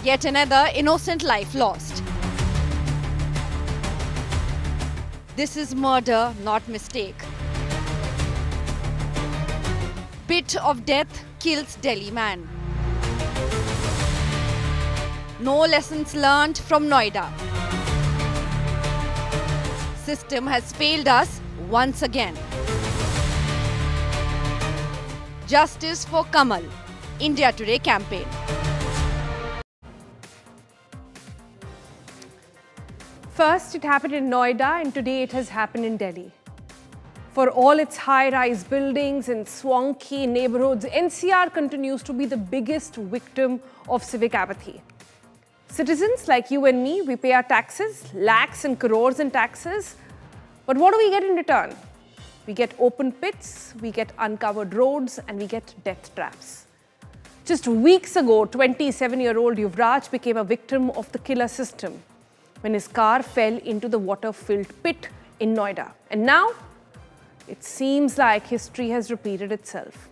Yet another innocent life lost. This is murder, not mistake. Bit of death kills Delhi man. No lessons learned from Noida. System has failed us once again. Justice for Kamal, India Today campaign. First, it happened in Noida, and today it has happened in Delhi. For all its high-rise buildings and swanky neighborhoods, NCR continues to be the biggest victim of civic apathy. Citizens like you and me, we pay our taxes, lakhs and crores in taxes. But what do we get in return? We get open pits, we get uncovered roads, and we get death traps. Just weeks ago, 27-year-old Yuvraj became a victim of the killer system when his car fell into the water-filled pit in Noida. And now, it seems like history has repeated itself.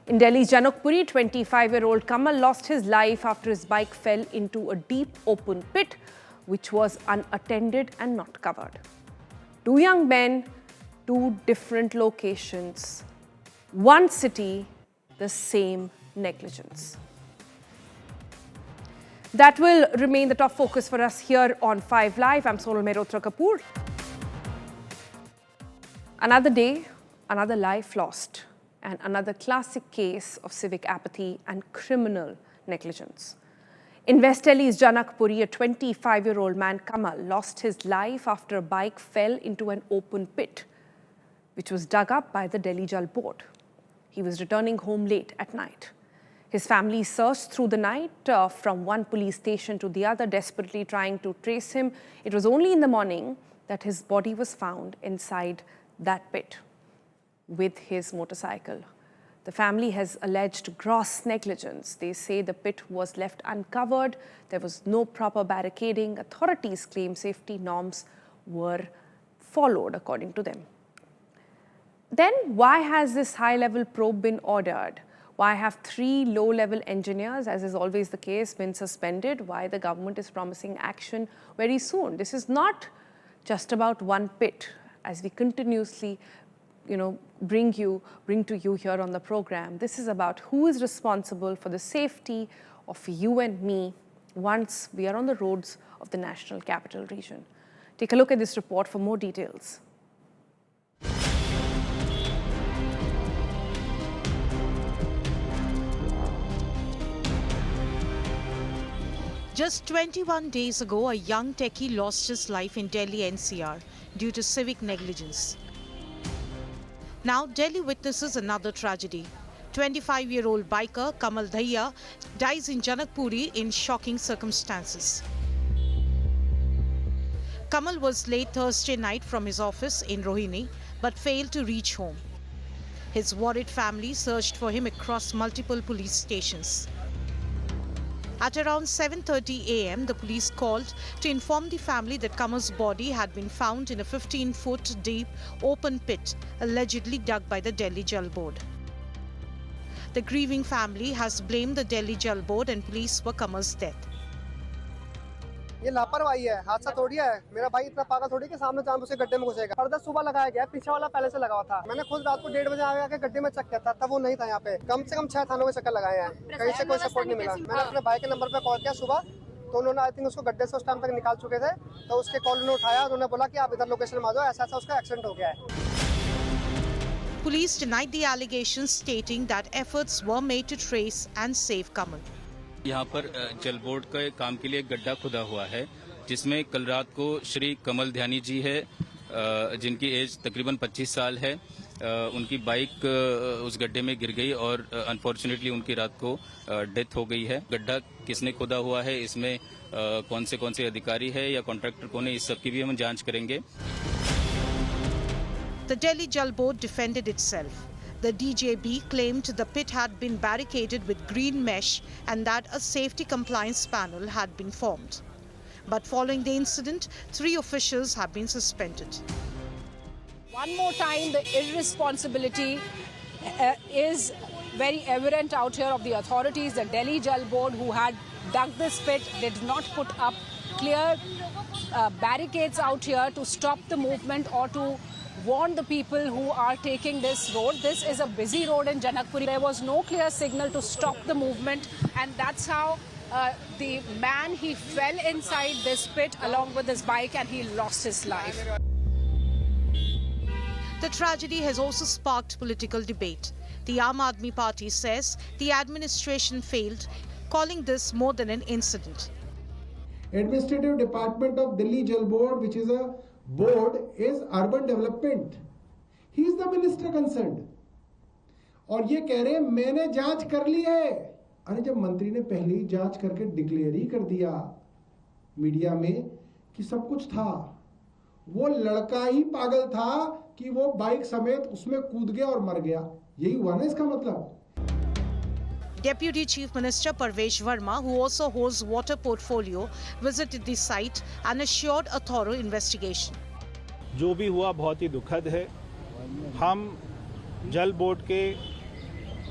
In Delhi's Janakpuri, 25-year-old Kamal lost his life after his bike fell into a deep open pit, which was unattended and not covered. Two young men, two different locations, one city, the same negligence. That will remain the top focus for us here on 5 Live. I'm Sonal Mehrotra Kapoor. Another day, another life lost, and another classic case of civic apathy and criminal negligence. In West Delhi's Janakpuri, a 25-year-old man, Kamal, lost his life after a bike fell into an open pit, which was dug up by the Delhi Jal Board. He was returning home late at night. His family searched through the night from one police station to the other, desperately trying to trace him. It was only in the morning that his body was found inside that pit with his motorcycle. The family has alleged gross negligence. They say the pit was left uncovered. There was no proper barricading. Authorities claim safety norms were followed, according to them. Then why has this high-level probe been ordered? Why have 3 low-level engineers, as is always the case, been suspended? Why the government is promising action very soon? This is not just about one pit, as we continuously bring to you here on the program. This is about who is responsible for the safety of you and me once we are on the roads of the national capital region. Take a look at this report for more details. Just 21 days ago, a young techie lost his life in Delhi NCR due to civic negligence. Now, Delhi witnesses another tragedy. 25-year-old biker Kamal Dhaiya dies in Janakpuri in shocking circumstances. Kamal was late Thursday night from his office in Rohini, but failed to reach home. His worried family searched for him across multiple police stations. At around 7:30 a.m., the police called to inform the family that Kamal's body had been found in a 15-foot deep open pit, allegedly dug by the Delhi Jal Board. The grieving family has blamed the Delhi Jal Board and police for Kamal's death. ये लापरवाही है, हादसा थोड़ी है। मेरा भाई इतना पागल थोड़ी कि सामने जान उसे गड्ढे में घुसेगा। पर्दा सुबह लगाया गया, पीछे वाला पहले से लगा हुआ था। मैंने खुद रात को 1:30 बजे आके गड्ढे में चेक किया था, तब वो नहीं था यहाँ पे। कम से कम 6 थानों में चक्कर लगाए हैं, कहीं से कोई सपोर्ट नहीं मिला। मैंने अपने भाई के नंबर पे कॉल किया सुबह, तो उन्होंने आई थिंक उसको गड्ढे से उस टाइम तक निकाल चुके थे। तो उसके कॉल उन्होंने उठाया, उन्होंने बोला कि आप इधर लोकेशन में आ जाओ, ऐसा उसका एक्सीडेंट हो गया है। Police denied the allegations, stating that efforts were made to trace and save Kamal. यहाँ पर जल बोर्ड के काम के लिए एक गड्ढा खुदा हुआ है, जिसमें कल रात को श्री कमल ध्यानी जी है, जिनकी एज तकरीबन 25 साल है। उनकी बाइक उस गड्ढे में गिर गई और अनफॉर्चुनेटली उनकी रात को डेथ हो गई है। गड्ढा किसने खोदा हुआ है, इसमें कौन से अधिकारी है या कॉन्ट्रैक्टर कौन है, इस सब की भी हम जांच करेंगे। The Delhi Jal Board defended itself. The DJB claimed the pit had been barricaded with green mesh and that a safety compliance panel had been formed. But following the incident, 3 officials have been suspended. One more time, the irresponsibility is very evident out here of the authorities. The Delhi Jal Board, who had dug this pit, did not put up clear barricades out here to stop the movement or to warn the people who are taking this road. This is a busy road in Janakpuri. There was no clear signal to stop the movement, and that's how the man, he fell inside this pit along with his bike and he lost his life. The tragedy has also sparked political debate. The Aam Aadmi Party says the administration failed, calling this more than an incident. Administrative Department of Delhi Jal Board, which is a board, is urban development. He is the minister concerned. और ये कह रहे हैं मैंने जांच कर ली है. अरे जब मंत्री ने पहले ही जांच करके डिक्लेयर ही कर दिया मीडिया में कि सब कुछ था, वो लड़का ही पागल था कि वो बाइक समेत उसमें कूद गया और मर गया. यही हुआ ना इसका मतलब. Deputy Chief Minister Parvesh Verma, who also holds water portfolio, visited the site and assured a thorough investigation. जो भी हुआ बहुत ही दुखद है. हम जल बोर्ड के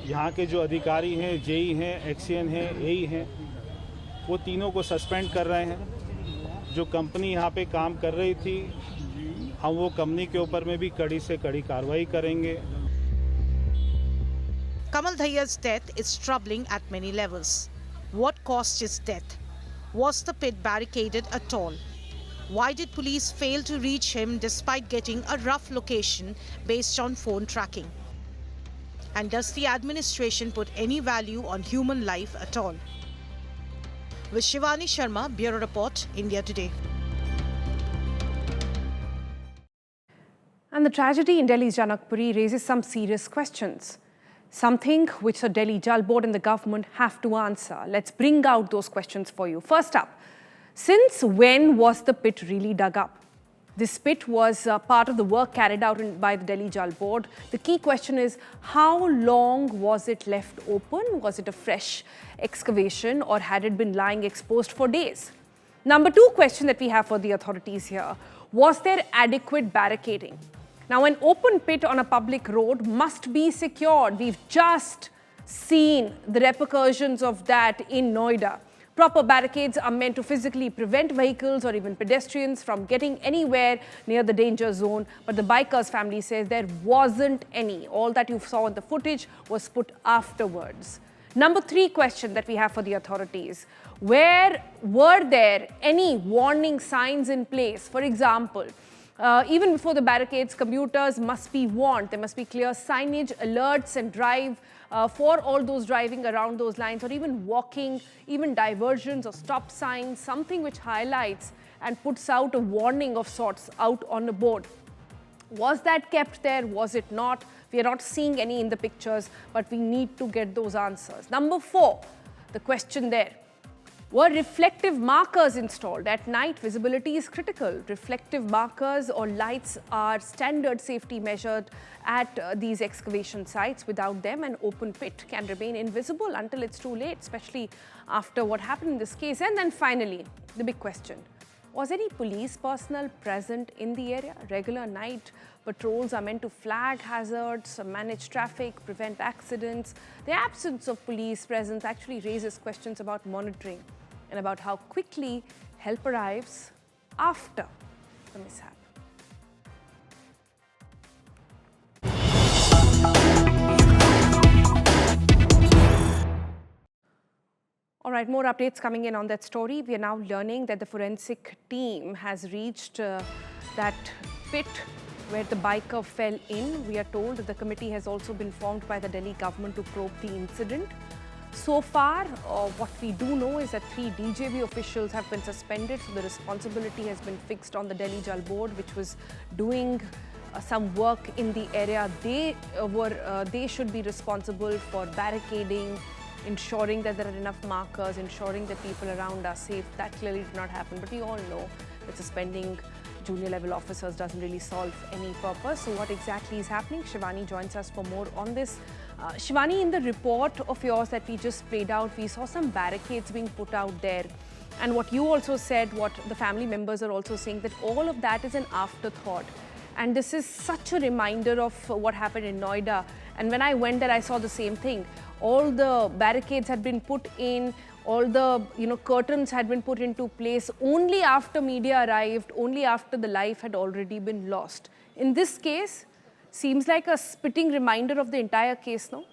यहाँ के जो अधिकारी हैं, जेई हैं, एक्सीएन हैं, एई हैं, वो तीनों को सस्पेंड कर रहे हैं. जो कंपनी यहाँ पे काम कर रही थी, हम वो कंपनी के ऊपर में भी कड़ी से कड़ी कार्रवाई करेंगे. Kamal Dhaiya's death is troubling at many levels. What caused his death? Was the pit barricaded at all? Why did police fail to reach him despite getting a rough location based on phone tracking? And does the administration put any value on human life at all? With Shivani Sharma, Bureau Report, India Today. And the tragedy in Delhi's Janakpuri raises some serious questions. Something which the Delhi Jal Board and the government have to answer. Let's bring out those questions for you. First up, since when was the pit really dug up? This pit was part of the work carried out by the Delhi Jal Board. The key question is, how long was it left open? Was it a fresh excavation or had it been lying exposed for days? Number two question that we have for the authorities here, was there adequate barricading? Now, an open pit on a public road must be secured. We've just seen the repercussions of that in Noida. Proper barricades are meant to physically prevent vehicles or even pedestrians from getting anywhere near the danger zone. But the biker's family says there wasn't any. All that you saw in the footage was put afterwards. Number three question that we have for the authorities. Were there any warning signs in place? For example, even before the barricades, commuters must be warned. There must be clear signage, alerts and drive for all those driving around those lines, or even walking, even diversions or stop signs, something which highlights and puts out a warning of sorts out on the board. Was that kept there? Was it not? We are not seeing any in the pictures, but we need to get those answers. Number four, the question there. Were reflective markers installed? At night, visibility is critical. Reflective markers or lights are standard safety measured at these excavation sites. Without them, an open pit can remain invisible until it's too late, especially after what happened in this case. And then finally, the big question. Was any police personnel present in the area? Regular night patrols are meant to flag hazards, manage traffic, prevent accidents. The absence of police presence actually raises questions about monitoring and about how quickly help arrives after the mishap. All right, more updates coming in on that story. We are now learning that the forensic team has reached that pit where the biker fell in. We are told that the committee has also been formed by the Delhi government to probe the incident. So far, what we do know is that 3 DJB officials have been suspended, so the responsibility has been fixed on the Delhi Jal Board, which was doing some work in the area. They should be responsible for barricading, ensuring that there are enough markers, ensuring that people around are safe. That clearly did not happen, but we all know that suspending junior level officers doesn't really solve any purpose. So what exactly is happening? Shivani joins us for more on this. Shivani, in the report of yours that we just played out, we saw some barricades being put out there. And what you also said, what the family members are also saying, that all of that is an afterthought. And this is such a reminder of what happened in Noida. And when I went there, I saw the same thing. All the barricades had been put in, all the curtains had been put into place only after media arrived, only after the life had already been lost. In this case, seems like a spitting reminder of the entire case, no?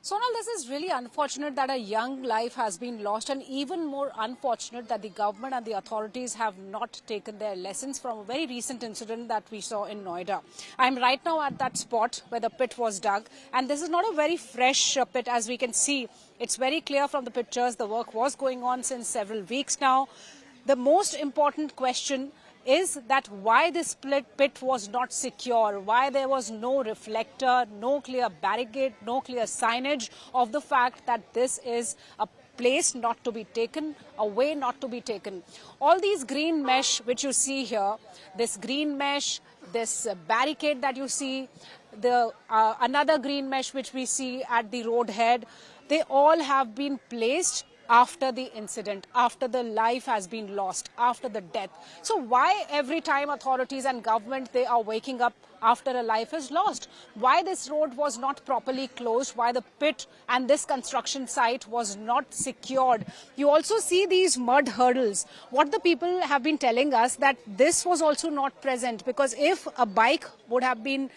Sonal, this is really unfortunate that a young life has been lost, and even more unfortunate that the government and the authorities have not taken their lessons from a very recent incident that we saw in Noida. I'm right now at that spot where the pit was dug, and this is not a very fresh pit, as we can see. It's very clear from the pictures the work was going on since several weeks now. The most important question is that why this pit was not secure, why there was no reflector, no clear barricade, no clear signage of the fact that this is a place not to be taken, a way not to be taken. All these green mesh which you see here, this green mesh, this barricade that you see, the another green mesh which we see at the road head, they all have been placed after the incident, after the life has been lost, after the death. So why every time authorities and government, they are waking up after a life is lost? Why this road was not properly closed? Why the pit and this construction site was not secured? You also see these mud hurdles. What the people have been telling us that this was also not present, because if a bike would have been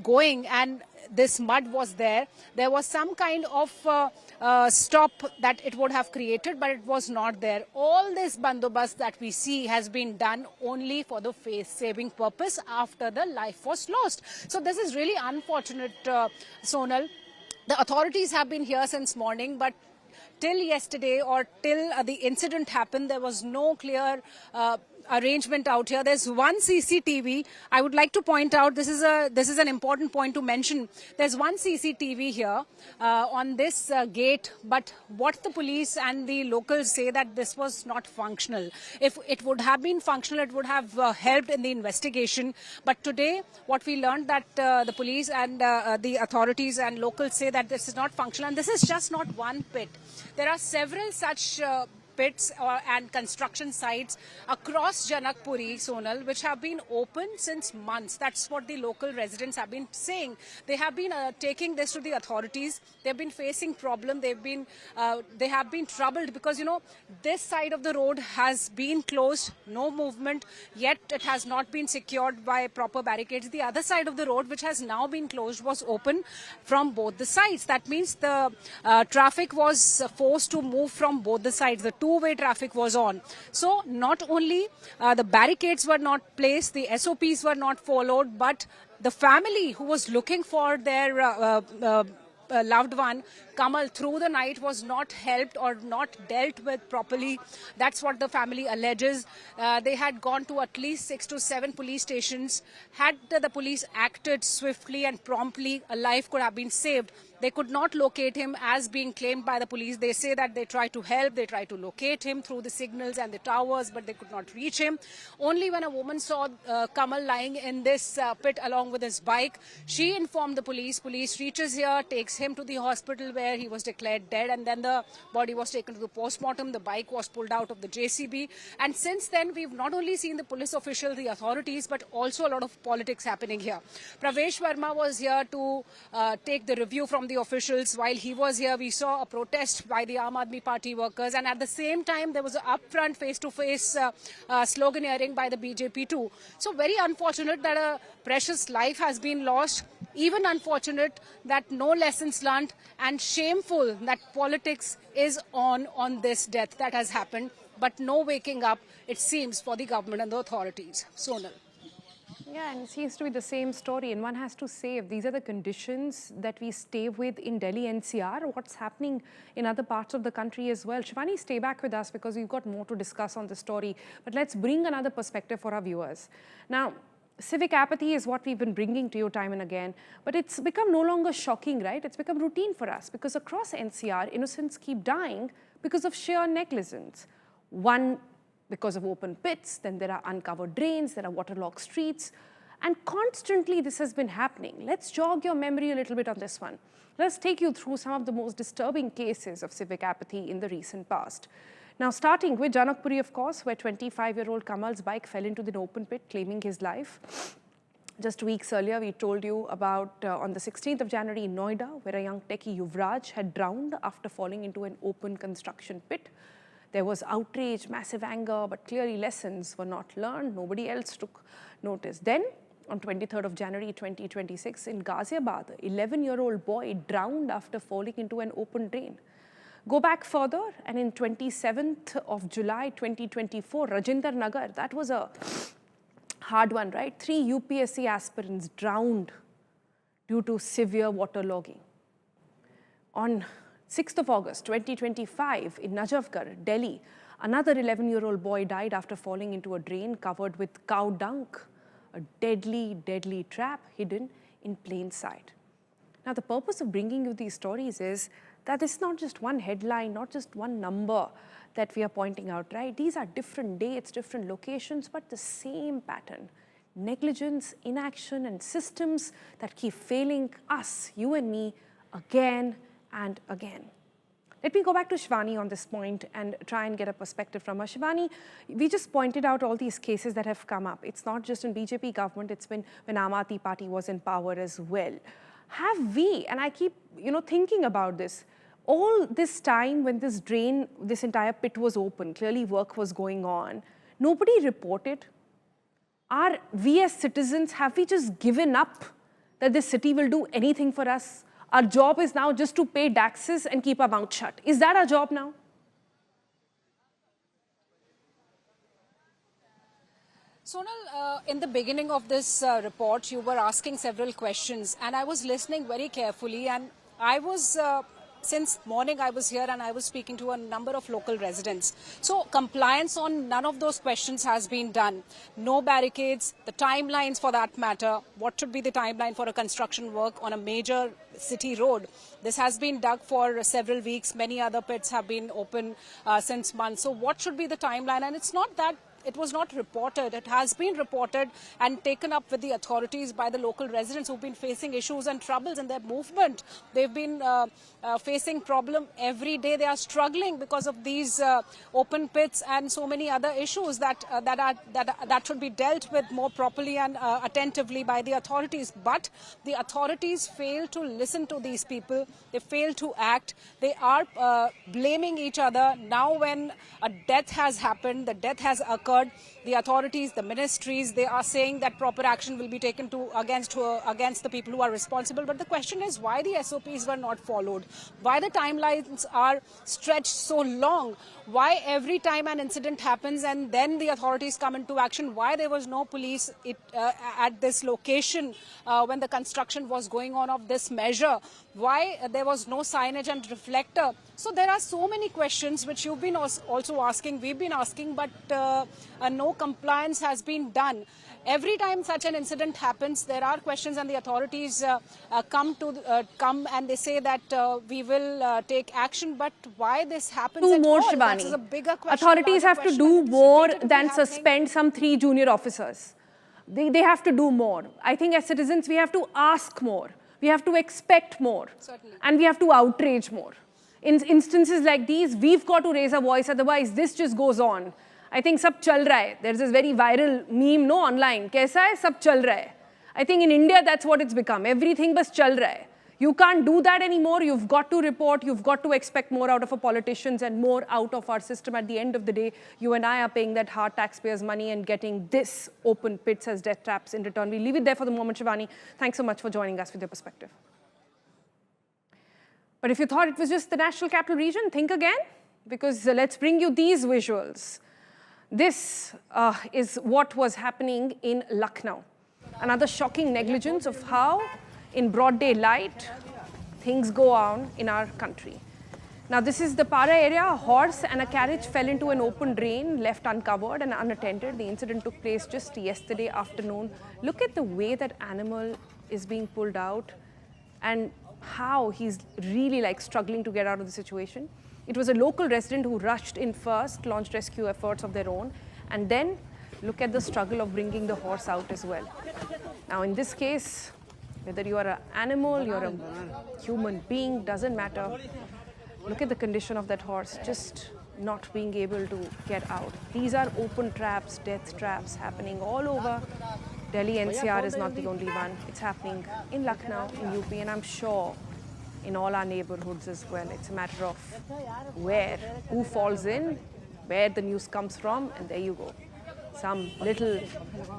going and this mud was there was some kind of stop that it would have created, but it was not there. All this bandobast that we see has been done only for the face-saving purpose after the life was lost. So this is really unfortunate, Sonal. The authorities have been here since morning, but till yesterday or till the incident happened, there was no clear arrangement out here. There's one CCTV. I would like to point out, this is an important point to mention. There's one CCTV here on this gate, but what the police and the locals say that this was not functional. If it would have been functional, it would have helped in the investigation. But today, what we learned that the police and the authorities and locals say that this is not functional, and this is just not one pit. There are several such pits and construction sites across Janakpuri, Sonal, which have been open since months. That's what the local residents have been saying. They have been taking this to the authorities. They've been facing problem. They have been troubled because, this side of the road has been closed, no movement, yet it has not been secured by proper barricades. The other side of the road, which has now been closed, was open from both the sides. That means the traffic was forced to move from both the sides. The two-way traffic was on. So not only the barricades were not placed, the SOPs were not followed, but the family who was looking for their loved one, Kamal, through the night was not helped or not dealt with properly. That's what the family alleges. They had gone to at least 6 to 7 police stations. Had the police acted swiftly and promptly, a life could have been saved. They could not locate him as being claimed by the police. They say that they tried to help, they tried to locate him through the signals and the towers, but they could not reach him. Only when a woman saw Kamal lying in this pit along with his bike, she informed the police. Police reaches here, takes him to the hospital where he was declared dead, and then the body was taken to the postmortem. The bike was pulled out of the JCB. And since then, we've not only seen the police officials, the authorities, but also a lot of politics happening here. Pravesh Verma was here to take the review from the officials. While he was here, we saw a protest by the Aam Aadmi Party workers, and at the same time there was an upfront face-to-face sloganeering by the BJP too. So very unfortunate that a precious life has been lost. Even unfortunate that no lessons learned, and shameful that politics is on this death that has happened, but no waking up, it seems, for the government and the authorities. Sonal. Yeah, and it seems to be the same story, and one has to say, if these are the conditions that we stay with in Delhi NCR, what's happening in other parts of the country as well. Shivani, stay back with us because we've got more to discuss on the story, but let's bring another perspective for our viewers. Now, civic apathy is what we've been bringing to you time and again, but it's become no longer shocking, right? It's become routine for us because across NCR, innocents keep dying because of sheer negligence. One, because of open pits, then there are uncovered drains, there are waterlogged streets, And constantly this has been happening. Let's jog your memory a little bit on this one. Let's take you through some of the most disturbing cases of civic apathy in the recent past. Now, starting with Janakpuri, of course, where 25-year-old Kamal's bike fell into the open pit, claiming his life. Just weeks earlier, we told you about on the 16th of January in Noida, where a young techie, Yuvraj, had drowned after falling into an open construction pit. There was outrage, massive anger, but clearly lessons were not learned. Nobody else took notice. Then, on 23rd of January 2026, in Ghaziabad, an 11-year-old boy drowned after falling into an open drain. Go back further, and in 27th of July 2024, Rajinder Nagar, that was a hard one, right? 3 UPSC aspirants drowned due to severe waterlogging. On 6th of August 2025, in Najafgarh, Delhi, another 11-year-old boy died after falling into a drain covered with cow dung, a deadly, deadly trap hidden in plain sight. Now, the purpose of bringing you these stories is that it's not just one headline, not just one number that we are pointing out, right? These are different dates, different locations, but the same pattern. Negligence, inaction, and systems that keep failing us, you and me, again and again. Let me go back to Shivani on this point and try and get a perspective from her. Shivani, we just pointed out all these cases that have come up. It's not just in BJP government, it's been when Aam Aadmi Party was in power as well. Have we, and I keep thinking about this, all this time when this drain, this entire pit was open, clearly work was going on, nobody reported? We as citizens, have we just given up that this city will do anything for us? Our job is now just to pay taxes and keep our mouth shut. Is that our job now? Sonal, in the beginning of this report, you were asking several questions, and I was listening very carefully, and I was, since morning I was here and I was speaking to a number of local residents. So compliance on none of those questions has been done. No barricades, the timelines for that matter. What should be the timeline for a construction work on a major city road? This has been dug for several weeks. Many other pits have been open since months. So what should be the timeline? And it's not that it was not reported. It has been reported and taken up with the authorities by the local residents who've been facing issues and troubles in their movement. They've been facing problem every day. They are struggling because of these open pits and so many other issues that should be dealt with more properly and attentively by the authorities. But the authorities fail to listen to these people. They fail to act. They are blaming each other. Now when a death has happened, the death has occurred, the authorities, the ministries, they are saying that proper action will be taken against the people who are responsible. But the question is why the SOPs were not followed, why the timelines are stretched so long, why every time an incident happens and then the authorities come into action, why there was no police at this location when the construction was going on of this measure, why there was no signage and reflector. So there are so many questions which you've been also asking, we've been asking, but no compliance has been done. Every time such an incident happens, there are questions, and the authorities come and they say that we will take action. But why this happens Do at more, all? Shivani. That is a bigger question. Authorities have to do more than suspend some 3 junior officers. They have to do more. I think as citizens, we have to ask more. We have to expect more. Certainly. And we have to outrage more. In instances like these, we've got to raise a voice. Otherwise, this just goes on. I think sab chal raha hai. There's this very viral meme, no, online. Kaisa hai? Sab chal raha hai. I think in India, that's what it's become. Everything bas chal raha hai. You can't do that anymore. You've got to report. You've got to expect more out of our politicians and more out of our system. At the end of the day, you and I are paying that hard taxpayers' money and getting this open pits as death traps in return. We leave it there for the moment, Shivani. Thanks so much for joining us with your perspective. But if you thought it was just the National Capital Region, think again, because let's bring you these visuals. This is what was happening in Lucknow. Another shocking negligence of how, in broad daylight, things go on in our country. Now, this is the Para area. A horse and a carriage fell into an open drain, left uncovered and unattended. The incident took place just yesterday afternoon. Look at the way that animal is being pulled out and how he's really struggling to get out of the situation. It was a local resident who rushed in first, launched rescue efforts of their own, and then look at the struggle of bringing the horse out as well. Now, in this case, whether you are an animal, you're a human being, doesn't matter. Look at the condition of that horse, just not being able to get out. These are open traps, death traps happening all over. Delhi NCR is not the only one. It's happening in Lucknow, in UP, and I'm sure in all our neighborhoods as well. It's a matter of where, who falls in, where the news comes from, and there you go. Some little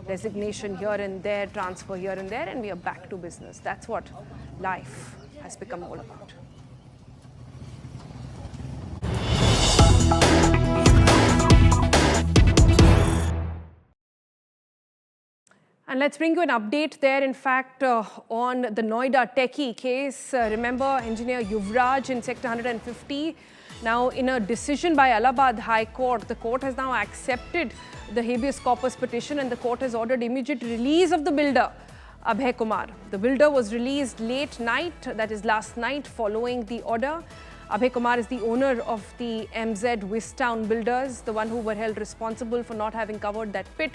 resignation here and there, transfer here and there, and we are back to business. That's what life has become all about. And let's bring you an update there, in fact, on the Noida Techie case. Remember engineer Yuvraj in Sector 150? Now, in a decision by Allahabad High Court, the court has now accepted the habeas corpus petition and the court has ordered immediate release of the builder, Abhay Kumar. The builder was released late night, that is last night, following the order. Abhay Kumar is the owner of the MZ Wistown Builders, the one who were held responsible for not having covered that pit.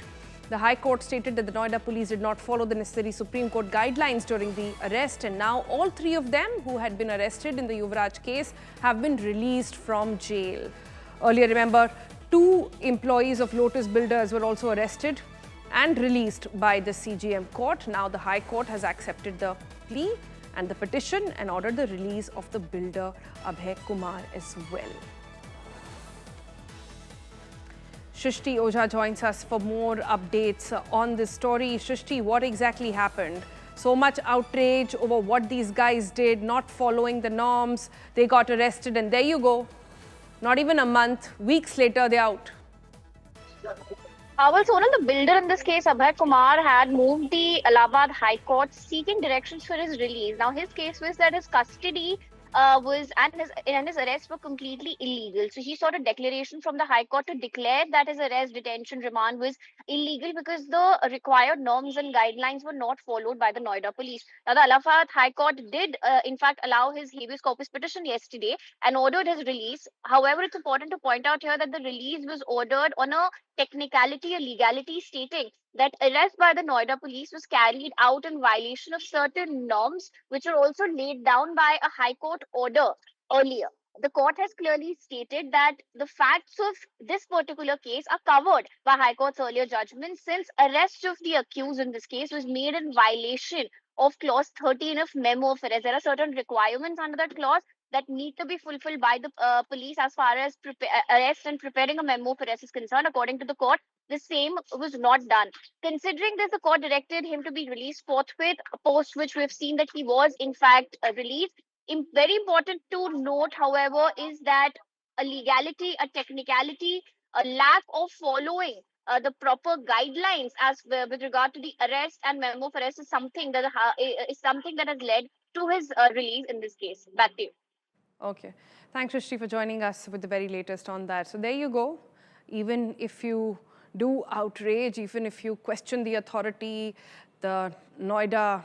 The High Court stated that the Noida police did not follow the necessary Supreme Court guidelines during the arrest, and now all three of them who had been arrested in the Yuvraj case have been released from jail. Earlier, remember, 2 employees of Lotus Builders were also arrested and released by the CGM court. Now the High Court has accepted the plea and the petition and ordered the release of the builder Abhay Kumar as well. Shrishti Ojha joins us for more updates on this story. Shrishti, what exactly happened? So much outrage over what these guys did, not following the norms. They got arrested and there you go. Not even a month, weeks later, they're out. Well, Sonal, the builder in this case, Abhay Kumar, had moved the Allahabad High Court seeking directions for his release. Now, his case was that his custody and his arrests were completely illegal. So he sought a declaration from the High Court to declare that his arrest, detention, remand was illegal because the required norms and guidelines were not followed by the Noida police. Now, the Allahabad High Court did, in fact, allow his habeas corpus petition yesterday and ordered his release. However, it's important to point out here that the release was ordered on a technicality, a legality, stating that arrest by the Noida police was carried out in violation of certain norms, which are also laid down by a High Court order earlier. The court has clearly stated that the facts of this particular case are covered by High Court's earlier judgment, since arrest of the accused in this case was made in violation of clause 13 of memo of arrest. There are certain requirements under that clause that need to be fulfilled by the police as far as arrest and preparing a memo of arrest is concerned. According to the court, the same was not done. Considering this, the court directed him to be released forthwith, post which we have seen that he was in fact released. Very important to note, however, is that a legality, a technicality, a lack of following the proper guidelines as with regard to the arrest and memo of arrest is something that has led to his release in this case. Back to you. Okay. Thanks, Shrishti, for joining us with the very latest on that. So there you go. Even if you do outrage, even if you question the authority, the Noida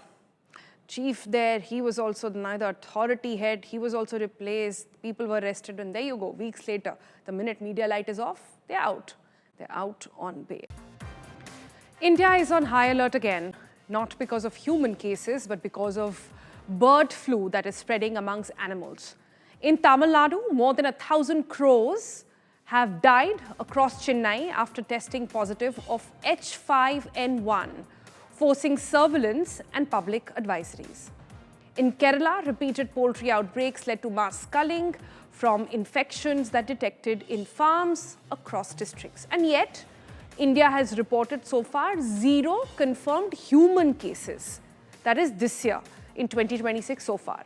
chief there, he was also the Noida authority head, he was also replaced, people were arrested, and there you go. Weeks later, the minute media light is off, they're out. They're out on bail. India is on high alert again, not because of human cases, but because of bird flu that is spreading amongst animals. In Tamil Nadu, more than 1,000 crows have died across Chennai after testing positive of H5N1, forcing surveillance and public advisories. In Kerala, repeated poultry outbreaks led to mass culling from infections that detected in farms across districts. And yet, India has reported so far 0 confirmed human cases. That is this year, in 2026 so far.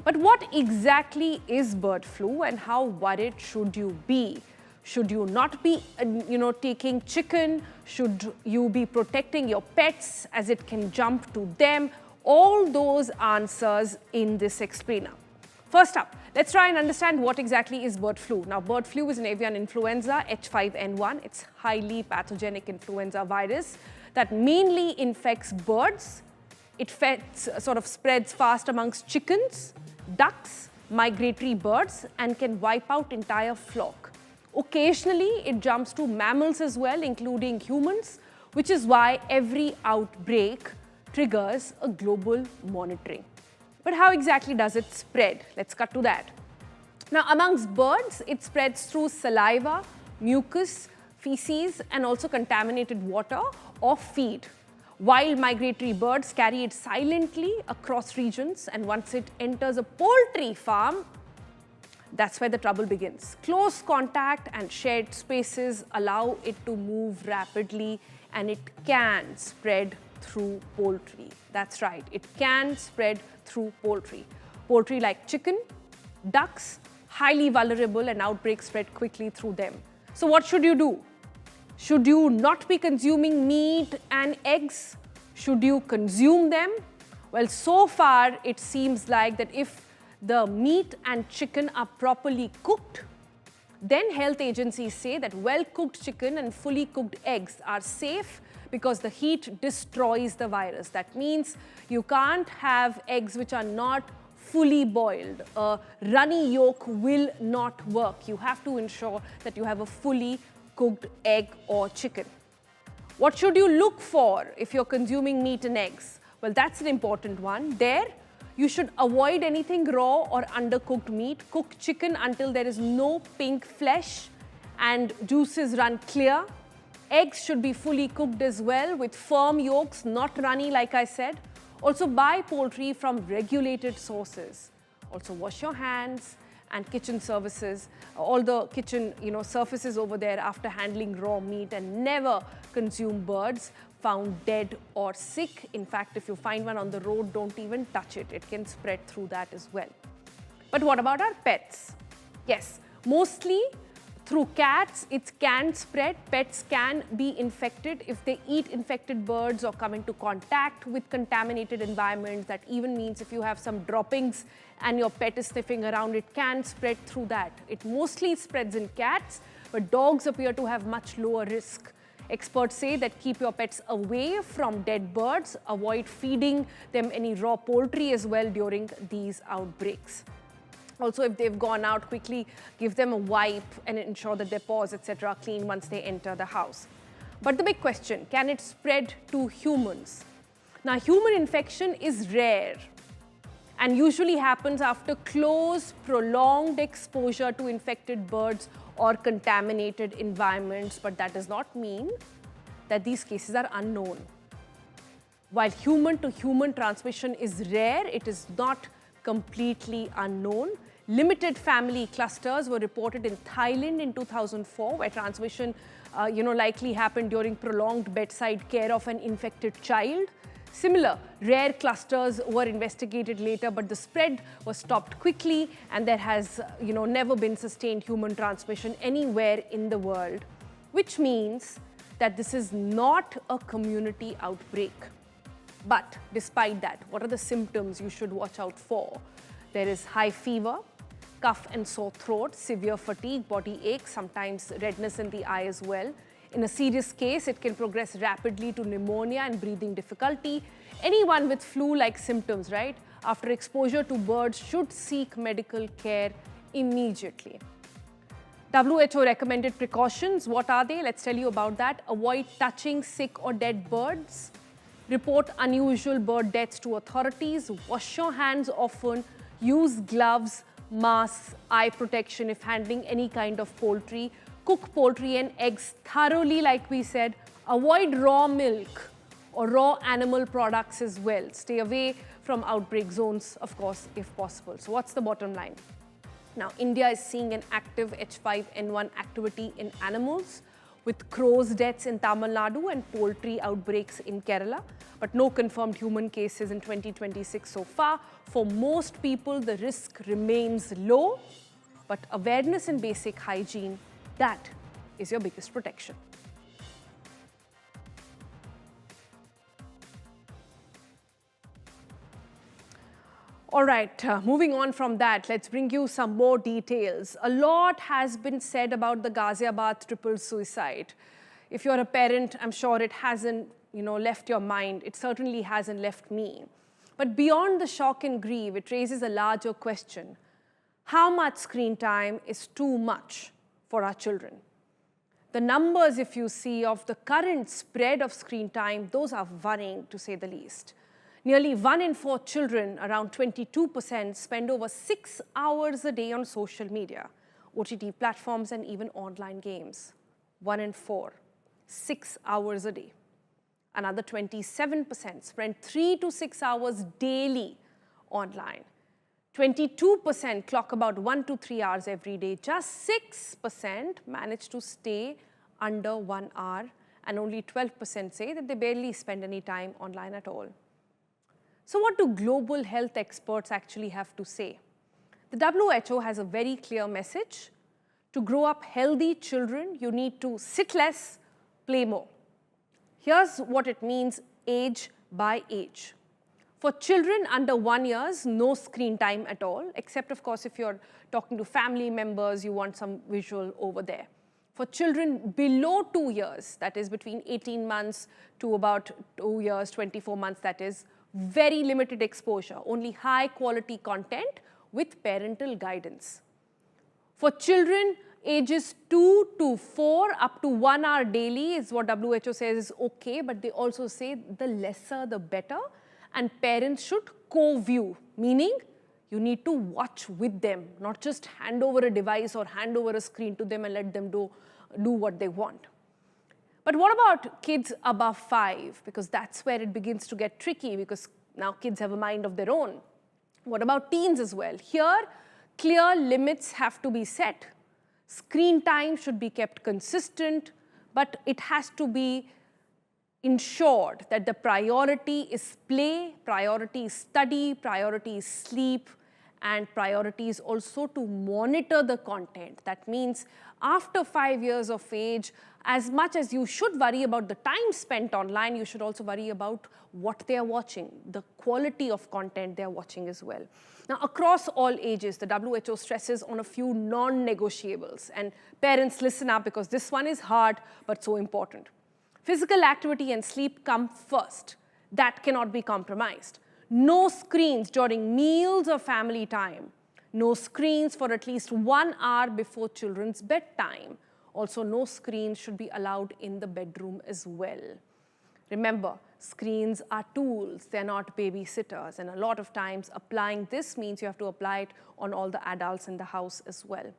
But what exactly is bird flu and how worried should you be? Should you not be, taking chicken? Should you be protecting your pets as it can jump to them? All those answers in this explainer. First up, let's try and understand what exactly is bird flu. Now, bird flu is an avian influenza, H5N1. It's highly pathogenic influenza virus that mainly infects birds. It spreads fast amongst chickens, ducks, migratory birds, and can wipe out entire flock. Occasionally, it jumps to mammals as well, including humans, which is why every outbreak triggers a global monitoring. But how exactly does it spread? Let's cut to that. Now, amongst birds, it spreads through saliva, mucus, feces, and also contaminated water or feed. Wild migratory birds carry it silently across regions, and once it enters a poultry farm, that's where the trouble begins. Close contact and shared spaces allow it to move rapidly, and it can spread through poultry. That's right, it can spread through poultry. Poultry like chicken, ducks, highly vulnerable, and outbreaks spread quickly through them. So what should you do? Should you not be consuming meat and eggs? Should you consume them? Well, so far it seems like that if the meat and chicken are properly cooked, then health agencies say that well-cooked chicken and fully cooked eggs are safe because the heat destroys the virus. That means you can't have eggs which are not fully boiled. A runny yolk will not work. You have to ensure that you have a fully cooked egg or chicken. What should you look for if you're consuming meat and eggs? Well, that's an important one. There, you should avoid anything raw or undercooked meat. Cook chicken until there is no pink flesh and juices run clear. Eggs should be fully cooked as well with firm yolks, not runny like I said. Also buy poultry from regulated sources. Also wash your hands and kitchen services, all the kitchen surfaces over there after handling raw meat, and never consume birds found dead or sick. In fact, if you find one on the road, don't even touch it. It can spread through that as well. But what about our pets? Yes, mostly through cats, it can spread. Pets can be infected if they eat infected birds or come into contact with contaminated environments. That even means if you have some droppings and your pet is sniffing around, it can spread through that. It mostly spreads in cats, but dogs appear to have much lower risk. Experts say that keep your pets away from dead birds, avoid feeding them any raw poultry as well during these outbreaks. Also, if they've gone out, quickly give them a wipe and ensure that their paws, etc. are clean once they enter the house. But the big question, can it spread to humans? Now, human infection is rare and usually happens after close, prolonged exposure to infected birds or contaminated environments, but that does not mean that these cases are unknown. While human-to-human transmission is rare, it is not completely unknown. Limited family clusters were reported in Thailand in 2004, where transmission likely happened during prolonged bedside care of an infected child. Similar rare clusters were investigated later, but the spread was stopped quickly, and there has never been sustained human transmission anywhere in the world, which means that this is not a community outbreak. But despite that, what are the symptoms you should watch out for? There is high fever, cough and sore throat, severe fatigue, body ache, sometimes redness in the eye as well. In a serious case, it can progress rapidly to pneumonia and breathing difficulty. Anyone with flu-like symptoms, right, after exposure to birds should seek medical care immediately. WHO recommended precautions. What are they? Let's tell you about that. Avoid touching sick or dead birds. Report unusual bird deaths to authorities. Wash your hands often. Use gloves, masks, eye protection if handling any kind of poultry. Cook poultry and eggs thoroughly, like we said. Avoid raw milk or raw animal products as well. Stay away from outbreak zones, of course, if possible. So what's the bottom line? Now, India is seeing an active H5N1 activity in animals, with crows deaths in Tamil Nadu and poultry outbreaks in Kerala, but no confirmed human cases in 2026 so far. For most people, the risk remains low, but awareness and basic hygiene, that is your biggest protection. All right, moving on from that, let's bring you some more details. A lot has been said about the Ghaziabad triple suicide. If you're a parent, I'm sure it hasn't, left your mind. It certainly hasn't left me. But beyond the shock and grief, it raises a larger question. How much screen time is too much for our children? The numbers, if you see, of the current spread of screen time, those are worrying to say the least. Nearly 1 in 4 children, around 22%, spend over 6 hours a day on social media, OTT platforms, and even online games. 1 in 4, 6 hours a day. Another 27% spend 3 to 6 hours daily online. 22% clock about 1 to 3 hours every day. Just 6% manage to stay under 1 hour, and only 12% say that they barely spend any time online at all. So what do global health experts actually have to say? The WHO has a very clear message. To grow up healthy children, you need to sit less, play more. Here's what it means age by age. For children under 1 year, no screen time at all, except of course if you're talking to family members, you want some visual over there. For children below 2 years, that is between 18 months to about 2 years, 24 months, that is very limited exposure, only high quality content with parental guidance. For children ages 2 to 4, up to 1 hour daily is what WHO says is okay, but they also say the lesser the better, and parents should co-view, meaning you need to watch with them, not just hand over a device or hand over a screen to them and let them do what they want. But what about kids above 5? Because that's where it begins to get tricky, because now kids have a mind of their own. What about teens as well? Here, clear limits have to be set. Screen time should be kept consistent, but it has to be ensured that the priority is play, priority is study, priority is sleep, and priority is also to monitor the content. That means after 5 years of age, as much as you should worry about the time spent online, you should also worry about what they are watching, the quality of content they are watching as well. Now, across all ages, the WHO stresses on a few non-negotiables. And parents, listen up, because this one is hard but so important. Physical activity and sleep come first. That cannot be compromised. No screens during meals or family time. No screens for at least 1 hour before children's bedtime. Also, no screens should be allowed in the bedroom as well. Remember, screens are tools, they're not babysitters, and a lot of times applying this means you have to apply it on all the adults in the house as well.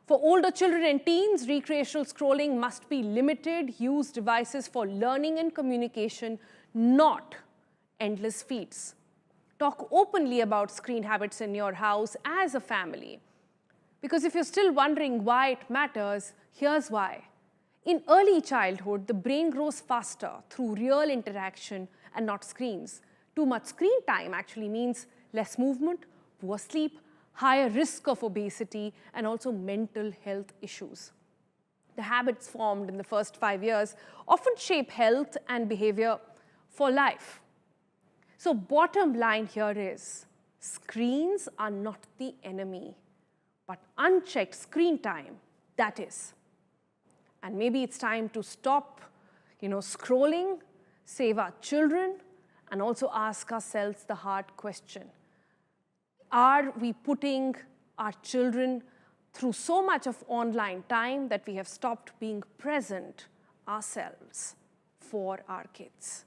For older children and teens, recreational scrolling must be limited. Use devices for learning and communication, not endless feeds. Talk openly about screen habits in your house as a family. Because if you're still wondering why it matters, here's why. In early childhood, the brain grows faster through real interaction and not screens. Too much screen time actually means less movement, poor sleep, higher risk of obesity, and also mental health issues. The habits formed in the first 5 years often shape health and behavior for life. So bottom line here is, screens are not the enemy, but unchecked screen time, that is. And maybe it's time to stop, scrolling, save our children, and also ask ourselves the hard question. Are we putting our children through so much of online time that we have stopped being present ourselves for our kids?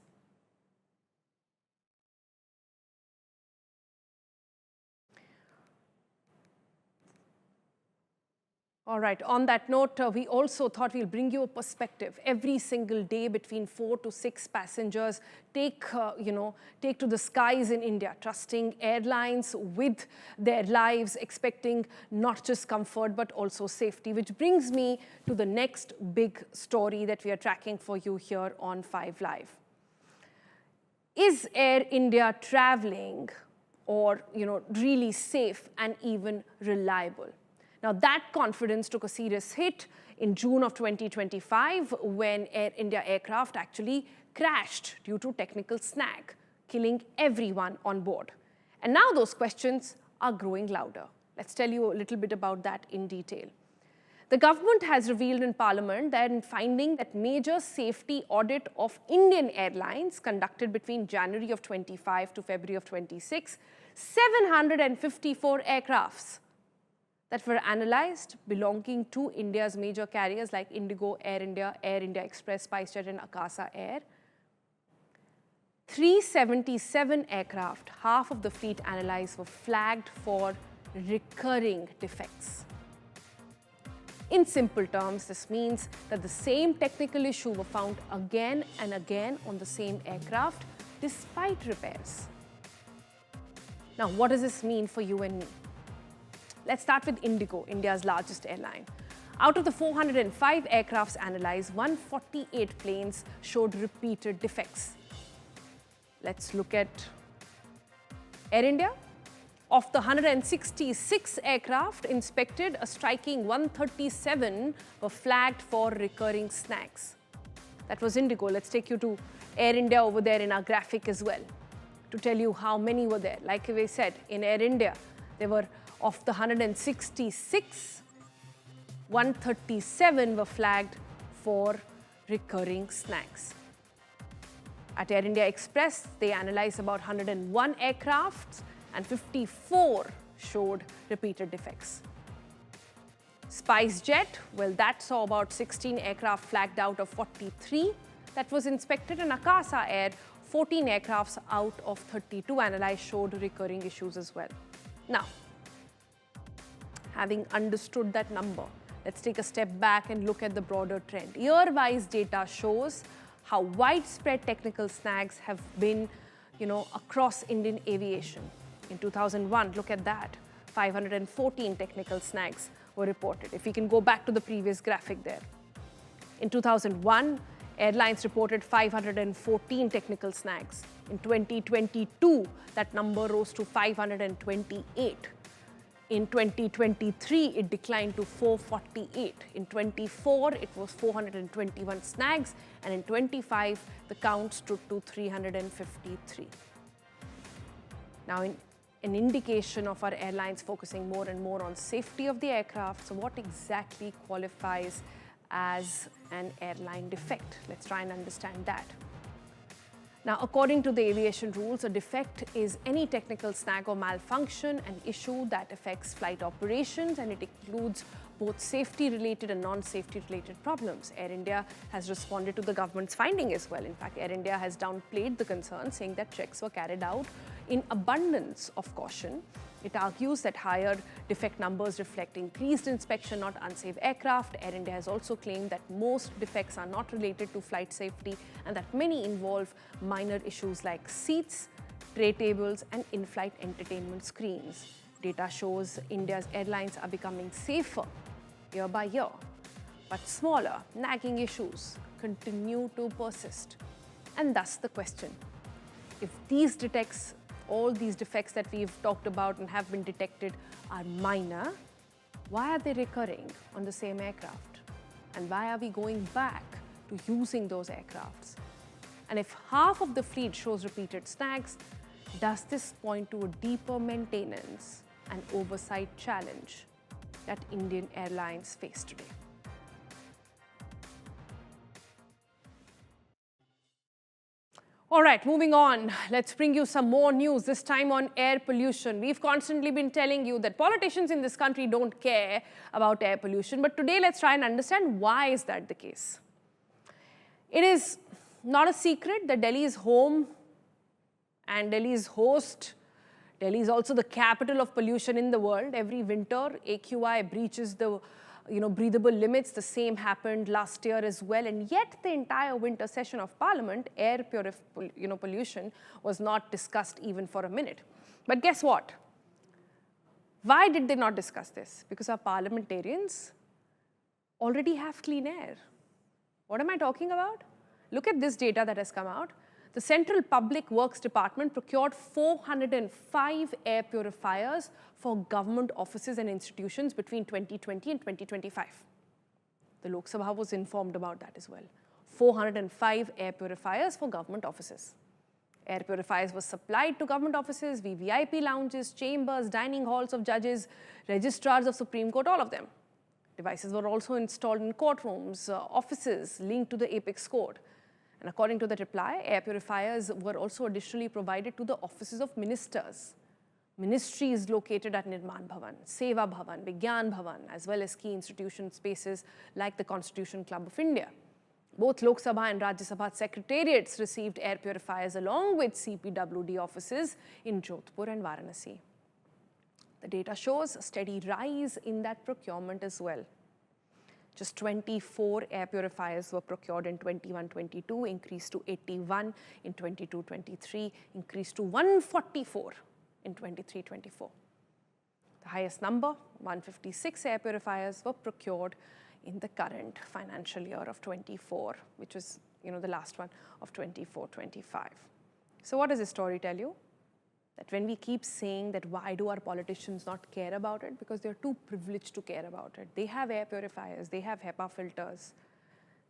All right, on that note, we also thought we'll bring you a perspective. Every single day between 4 to 6 passengers take to the skies in India, trusting airlines with their lives, expecting not just comfort, but also safety, which brings me to the next big story that we are tracking for you here on 5 Live. Is Air India traveling or, really safe and even reliable? Now, that confidence took a serious hit in June of 2025 when Air India aircraft actually crashed due to technical snag, killing everyone on board. And now those questions are growing louder. Let's tell you a little bit about that in detail. The government has revealed in Parliament that in finding that major safety audit of Indian Airlines conducted between January of 25 to February of 26, 754 aircrafts that were analyzed belonging to India's major carriers like Indigo, Air India Express, SpiceJet and Akasa Air. 377 aircraft, half of the fleet analyzed, were flagged for recurring defects. In simple terms, this means that the same technical issue were found again and again on the same aircraft despite repairs. Now, what does this mean for you and me? Let's start with Indigo, India's largest airline. Out of the 405 aircrafts analyzed, 148 planes showed repeated defects. Let's look at Air India. Of the 166 aircraft inspected, a striking 137 were flagged for recurring snags. That was Indigo. Let's take you to Air India over there in our graphic as well to tell you how many were there. Like we said, in Air India, there were, of the 166, 137 were flagged for recurring snags. At Air India Express, they analyzed about 101 aircrafts and 54 showed repeated defects. SpiceJet, well, that saw about 16 aircraft flagged out of 43 that was inspected, and Akasa Air, 14 aircrafts out of 32 analyzed showed recurring issues as well. Now, having understood that number, let's take a step back and look at the broader trend. Year-wise data shows how widespread technical snags have been, across Indian aviation. In 2001, look at that, 514 technical snags were reported. If we can go back to the previous graphic there. In 2001, airlines reported 514 technical snags. In 2022, that number rose to 528. In 2023, it declined to 448. In 24, it was 421 snags, and in 25, the count stood to 353. Now, an indication of our airlines focusing more and more on safety of the aircraft. So what exactly qualifies as an airline defect? Let's try and understand that. Now, according to the aviation rules, a defect is any technical snag or malfunction, an issue that affects flight operations, and it includes both safety-related and non-safety-related problems. Air India has responded to the government's finding as well. In fact, Air India has downplayed the concern, saying that checks were carried out in abundance of caution. It argues that higher defect numbers reflect increased inspection, not unsafe aircraft. Air India has also claimed that most defects are not related to flight safety and that many involve minor issues like seats, tray tables, and in-flight entertainment screens. Data shows India's airlines are becoming safer year by year, but smaller, nagging issues continue to persist. And thus the question, if these defects, all these defects that we've talked about and have been detected are minor, why are they recurring on the same aircraft? And why are we going back to using those aircrafts? And if half of the fleet shows repeated snags, does this point to a deeper maintenance and oversight challenge that Indian airlines face today? All right, moving on. Let's bring you some more news, this time on air pollution. We've constantly been telling you that politicians in this country don't care about air pollution, but today let's try and understand why is that the case. It is not a secret that Delhi is home and Delhi is host. Delhi is also the capital of pollution in the world. Every winter, AQI breaches the breathable limits. The same happened last year as well. And yet the entire winter session of Parliament, air pollution was not discussed even for a minute. But guess what? Why did they not discuss this? Because our parliamentarians already have clean air. What am I talking about? Look at this data that has come out. The Central Public Works Department procured 405 air purifiers for government offices and institutions between 2020 and 2025. The Lok Sabha was informed about that as well. 405 air purifiers for government offices. Air purifiers were supplied to government offices, VVIP lounges, chambers, dining halls of judges, registrars of Supreme Court, all of them. Devices were also installed in courtrooms, offices linked to the Apex Code. And according to the reply, air purifiers were also additionally provided to the offices of ministers. ministries located at Nirman Bhavan, Seva Bhavan, Vigyan Bhavan, as well as key institution spaces like the Constitution Club of India. Both Lok Sabha and Rajya Sabha secretariats received air purifiers along with CPWD offices in Jodhpur and Varanasi. The data shows a steady rise in that procurement as well. Just 24 air purifiers were procured in 21-22, increased to 81 in 22-23, increased to 144 in 23-24. The highest number, 156 air purifiers, were procured in the current financial year of 24, which was, the last one of 24-25. So what does this story tell you? That when we keep saying that why do our politicians not care about it? Because they're too privileged to care about it. They have air purifiers, they have HEPA filters.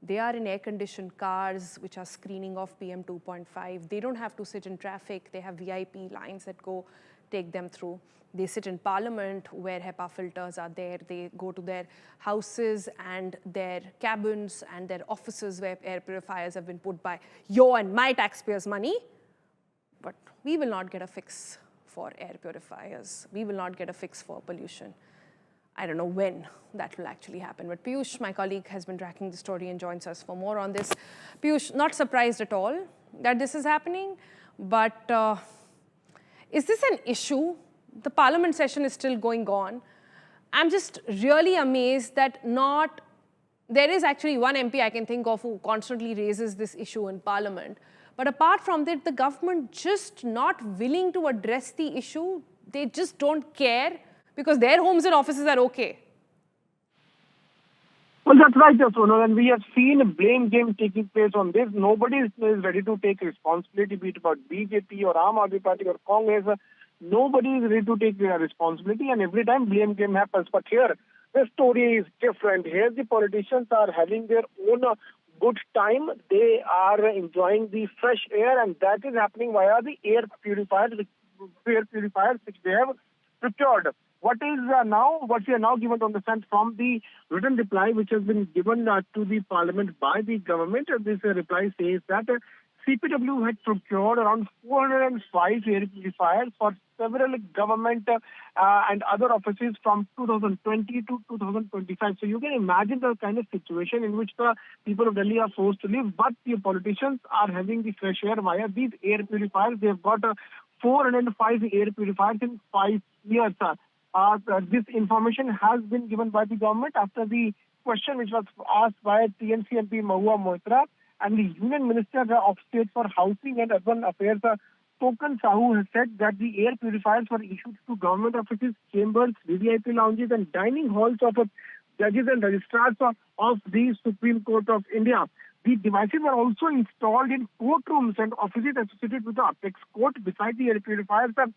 They are in air-conditioned cars which are screening off PM 2.5. They don't have to sit in traffic. They have VIP lines that take them through. They sit in parliament where HEPA filters are there. They go to their houses and their cabins and their offices where air purifiers have been put by your and my taxpayers' money. But we will not get a fix for air purifiers. We will not get a fix for pollution. I don't know when that will actually happen. But Piyush, my colleague, has been tracking the story and joins us for more on this. Piyush, not surprised at all that this is happening, but is this an issue? The parliament session is still going on. I'm just really amazed that there is actually one MP I can think of who constantly raises this issue in parliament. But apart from that, the government just not willing to address the issue. They just don't care because their homes and offices are okay. Well, that's right, Sonal, and we have seen a blame game taking place on this. Nobody is ready to take responsibility, be it about BJP or Aam Aadmi Party or Congress. Nobody is ready to take responsibility, and every time blame game happens. But here, the story is different. Here, the politicians are having their own good time. They are enjoying the fresh air, and that is happening via the air purifiers which they have procured. What we are now given to understand from the written reply which has been given to the parliament by the government, this reply says that CPW had procured around 405 air purifiers for several government and other offices from 2020 to 2025. So you can imagine the kind of situation in which the people of Delhi are forced to live, but the politicians are having the fresh air via these air purifiers. They have got 405 air purifiers in 5 years. This information has been given by the government after the question which was asked by TMC MP Mahua Moitra and the Union Minister of State for Housing and Urban Affairs, Tokan Sahu, has said that the air purifiers were issued to government offices, chambers, VVIP lounges and dining halls of judges and registrars of the Supreme Court of India. The devices were also installed in courtrooms and offices associated with the Apex Court. Besides the air purifiers, the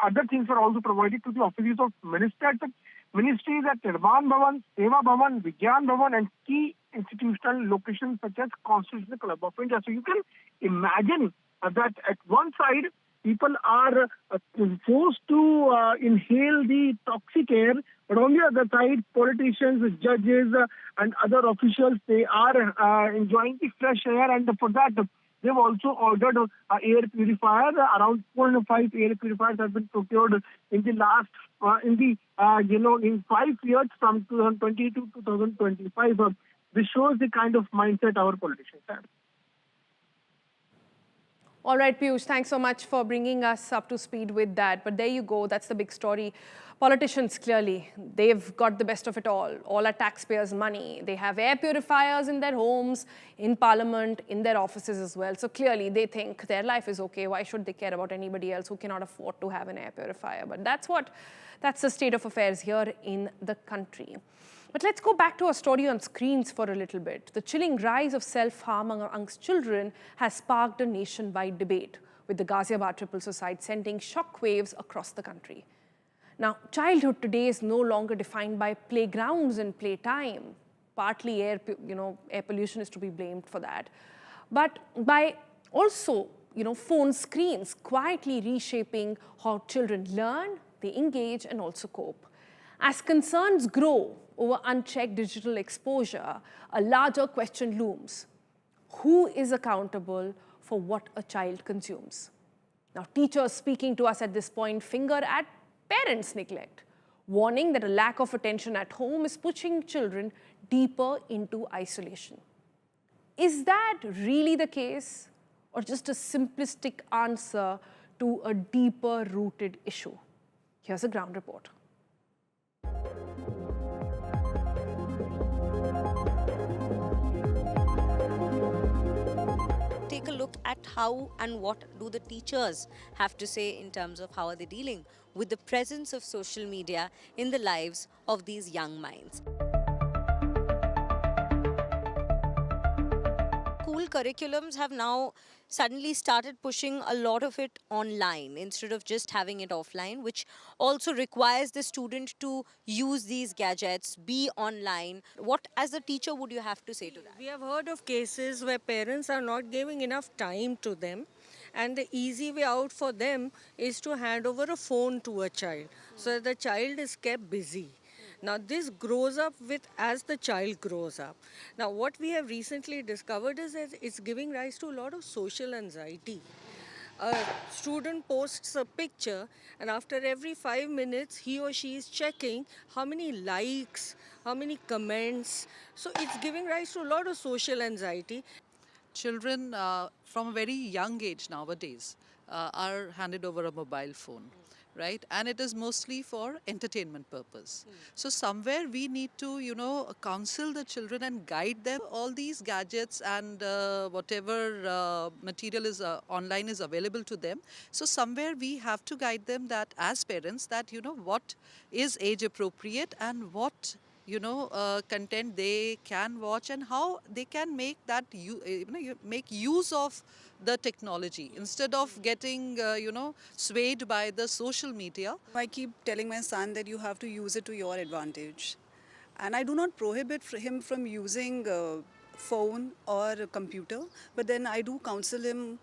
other things were also provided to the offices of ministries at Nirman Bhavan, Seva Bhavan, Vigyan Bhavan and key institutional locations such as Constitution Club of India. So you can imagine that at one side, people are forced to inhale the toxic air, but on the other side, politicians, judges and other officials, they are enjoying the fresh air, and for that, they've also ordered air purifiers. Around 405 air purifiers have been procured in the last, in 5 years from 2020 to 2025. This shows the kind of mindset our politicians have. All right, Piyush, thanks so much for bringing us up to speed with that. But there you go, that's the big story. Politicians, clearly, they've got the best of it all our taxpayers' money. They have air purifiers in their homes, in parliament, in their offices as well. So clearly, they think their life is okay. Why should they care about anybody else who cannot afford to have an air purifier? But that's the state of affairs here in the country. But let's go back to a story on screens for a little bit. The chilling rise of self-harm amongst children has sparked a nationwide debate, with the Ghaziabad triple suicide sending shockwaves across the country. Now, childhood today is no longer defined by playgrounds and playtime. Partly air pollution is to be blamed for that. But by also, phone screens quietly reshaping how children learn, they engage and also cope. As concerns grow over unchecked digital exposure, a larger question looms. Who is accountable for what a child consumes? Now, teachers speaking to us at this point finger at parents' neglect, warning that a lack of attention at home is pushing children deeper into isolation. Is that really the case, or just a simplistic answer to a deeper rooted issue? Here's a ground report. Take a look at how and what do the teachers have to say in terms of how are they dealing with the presence of social media in the lives of these young minds. School curriculums have now suddenly started pushing a lot of it online instead of just having it offline, which also requires the student to use these gadgets, be online. What as a teacher would you have to say to that? We have heard of cases where parents are not giving enough time to them, and the easy way out for them is to hand over a phone to a child so that the child is kept busy. Now this grows up with as the child grows up. Now what we have recently discovered is that it's giving rise to a lot of social anxiety. A student posts a picture and after every 5 minutes he or she is checking how many likes, how many comments. So it's giving rise to a lot of social anxiety. Children from a very young age nowadays are handed over a mobile phone. Right, and it is mostly for entertainment purpose. So somewhere we need to, counsel the children and guide them. All these gadgets and whatever material is online is available to them. So somewhere we have to guide them that as parents that what is age appropriate and what content they can watch and how they can make that make use of the technology instead of getting swayed by the social media. I keep telling my son that you have to use it to your advantage, and I do not prohibit him from using a phone or a computer, but then I do counsel him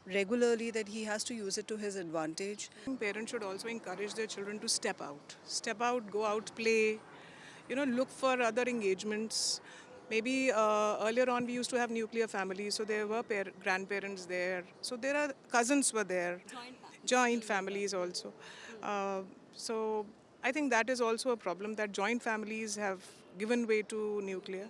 regularly that he has to use it to his advantage. Parents should also encourage their children to step out, go out, play, look for other engagements. Maybe earlier on we used to have nuclear families, so there were grandparents there. So there are cousins were there, joint families also. So I think that is also a problem that joint families have given way to nuclear.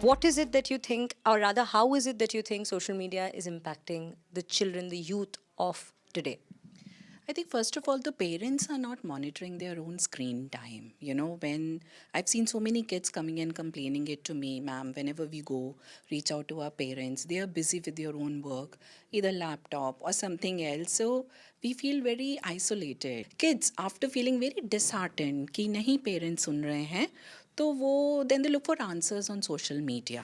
What is it that you think, or rather, how is it that you think social media is impacting the children, the youth of today? I think first of all, the parents are not monitoring their own screen time. When I've seen so many kids coming and complaining it to me, ma'am, whenever we go, reach out to our parents, they are busy with their own work, either laptop or something else. So we feel very isolated. Kids, after feeling very disheartened कि नहीं parents सुन रहे हैं, तो वो then they look for answers on social media.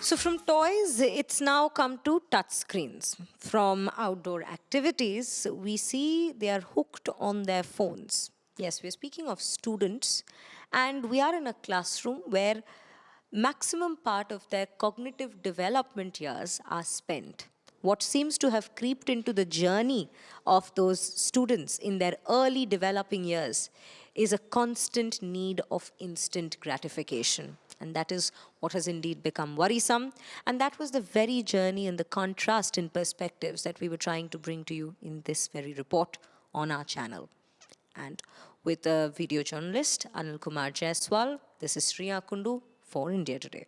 So from toys, it's now come to touch screens. From outdoor activities, we see they are hooked on their phones. Yes, we're speaking of students, and we are in a classroom where maximum part of their cognitive development years are spent. What seems to have creeped into the journey of those students in their early developing years is a constant need of instant gratification. And that is what has indeed become worrisome. And that was the very journey and the contrast in perspectives that we were trying to bring to you in this very report on our channel. And with the video journalist Anil Kumar Jaiswal, this is Shriya Kundu for India Today.